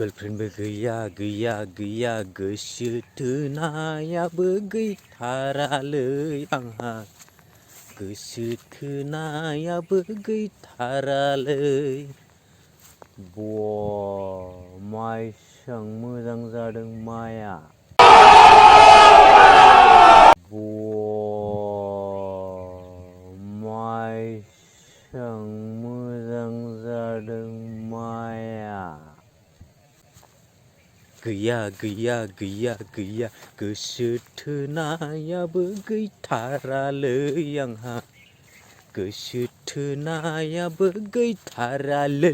गार्लफ्रेन्डबो गैया गैया गैया गोसो थोनायाबो गैथारालै आंहा गोसो थोनायाबो गैथारालै माइसां मोजां जादों माइया माइसां मोजां जादों माइया गैया गैया गैया गैया गोसो थोनायाबो गैथारालै आंहा गोसो थोनायाबो गैथारालै